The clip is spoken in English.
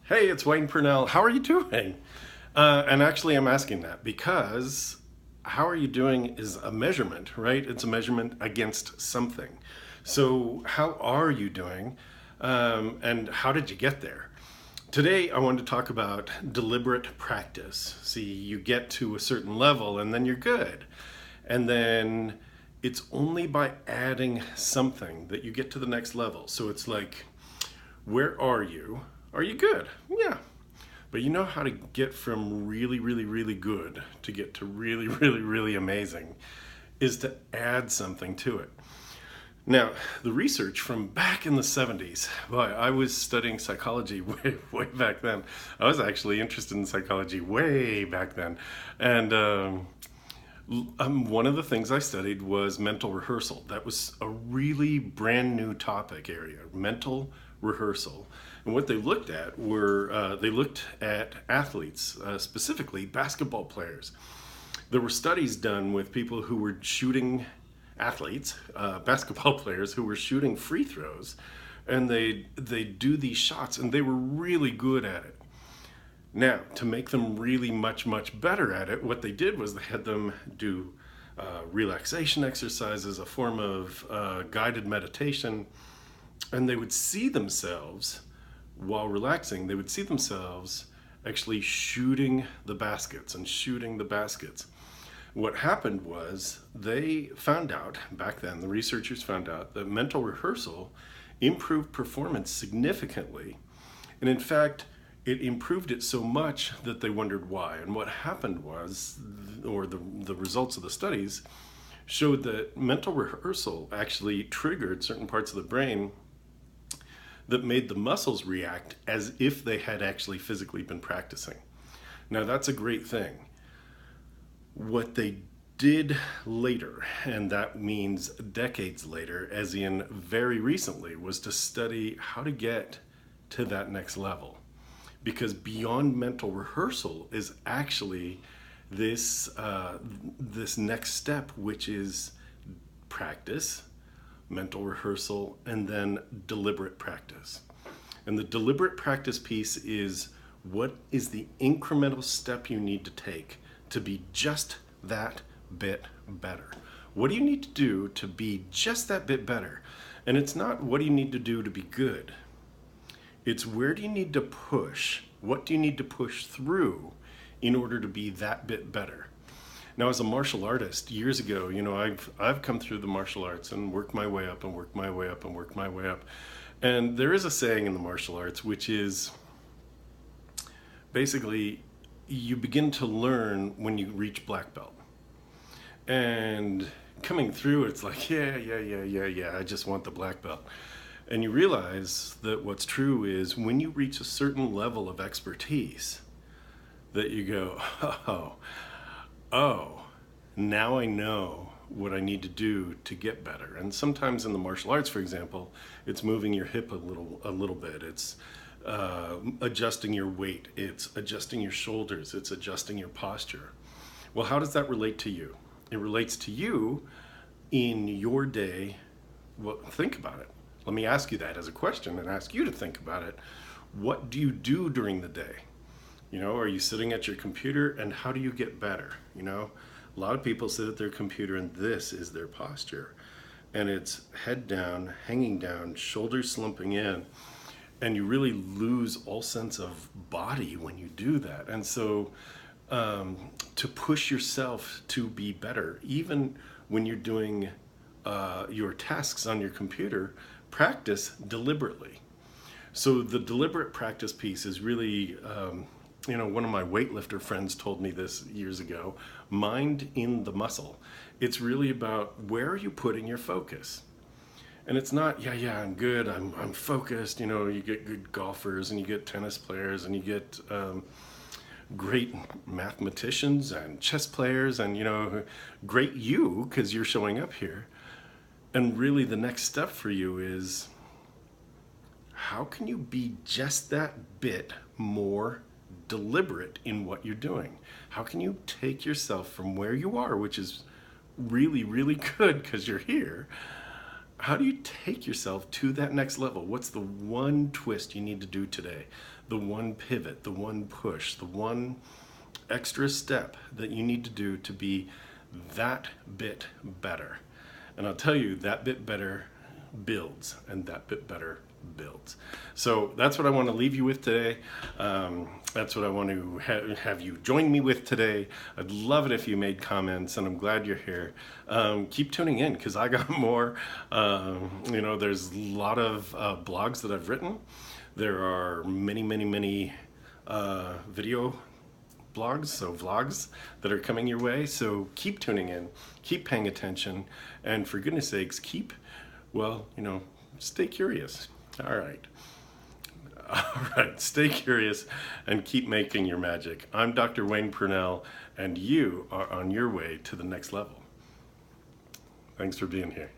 Hey, it's Wayne Purnell. How are you doing? And actually, I'm asking that because how are you doing is a measurement, right? It's a measurement against something. So, how are you doing? And how did you get there? Today, I wanted to talk about deliberate practice. See, you get to a certain level and then you're good. And then it's only by adding something that you get to the next level. So, it's like, where are you? Are you good? Yeah. But you know how to get from really, really, really good to get to really, really, really amazing is to add something to it. Now, the research from back in the 70s, boy, I was studying psychology way back then. I was actually interested in psychology way back then. And one of the things I studied was mental rehearsal. That was a really brand new topic area, mental rehearsal. And what they looked at were they looked at athletes, specifically basketball players. There were studies done with people who were shooting athletes, basketball players who were shooting free throws, and they do these shots, and they were really good at it. Now, to make them really much better at it, what they did was they had them do relaxation exercises, a form of guided meditation, and they would see themselves while relaxing. They would see themselves actually shooting the baskets and shooting the baskets. What happened was they found out back then, the researchers found out that mental rehearsal improved performance significantly. And in fact, it improved it so much that they wondered why. And what happened was, or the results of the studies showed that mental rehearsal actually triggered certain parts of the brain that made the muscles react as if they had actually physically been practicing. Now, that's a great thing. What they did later, and that means decades later, as in very recently, was to study how to get to that next level. Because beyond mental rehearsal is actually this next step, which is practice, mental rehearsal, and then deliberate practice. And the deliberate practice piece is what is the incremental step you need to take to be just that bit better? What do you need to do to be just that bit better? And it's not what do you need to do to be good. It's where do you need to push? What do you need to push through in order to be that bit better? Now, as a martial artist, years ago, I've come through the martial arts and worked my way up and worked my way up and worked my way up. And there is a saying in the martial arts, which is basically you begin to learn when you reach black belt. And coming through, it's like, yeah, I just want the black belt. And you realize that what's true is when you reach a certain level of expertise, that you go, oh, now I know what I need to do to get better. And sometimes in the martial arts, for example, it's moving your hip a little bit. It's adjusting your weight. It's adjusting your shoulders. It's adjusting your posture. Well, how does that relate to you? It relates to you in your day. Well, think about it. Let me ask you that as a question and ask you to think about it. What do you do during the day? Are you sitting at your computer, and how do you get better? A lot of people sit at their computer and this is their posture. And it's head down, hanging down, shoulders slumping in. And you really lose all sense of body when you do that. And so to push yourself to be better, even when you're doing your tasks on your computer, practice deliberately. So the deliberate practice piece is really, one of my weightlifter friends told me this years ago, mind in the muscle. It's really about where are you putting your focus? And it's not, yeah, I'm good, I'm focused. You get good golfers and you get tennis players and you get great mathematicians and chess players and, great you, because you're showing up here. And really the next step for you is how can you be just that bit more deliberate in what you're doing? How can you take yourself from where you are, which is really, really good because you're here, how do you take yourself to that next level? What's the one twist you need to do today? The one pivot, the one push, the one extra step that you need to do to be that bit better. And I'll tell you, that bit better builds, and that bit better builds. So that's what I want to leave you with today. That's what I want to have you join me with today. I'd love it if you made comments, and I'm glad you're here. Keep tuning in, because I got more. There's a lot of blogs that I've written. There are many video blogs, so vlogs that are coming your way. So keep tuning in, keep paying attention, and for goodness sakes, stay curious. All right, stay curious and keep making your magic. I'm Dr. Wayne Purnell, and you are on your way to the next level. Thanks for being here.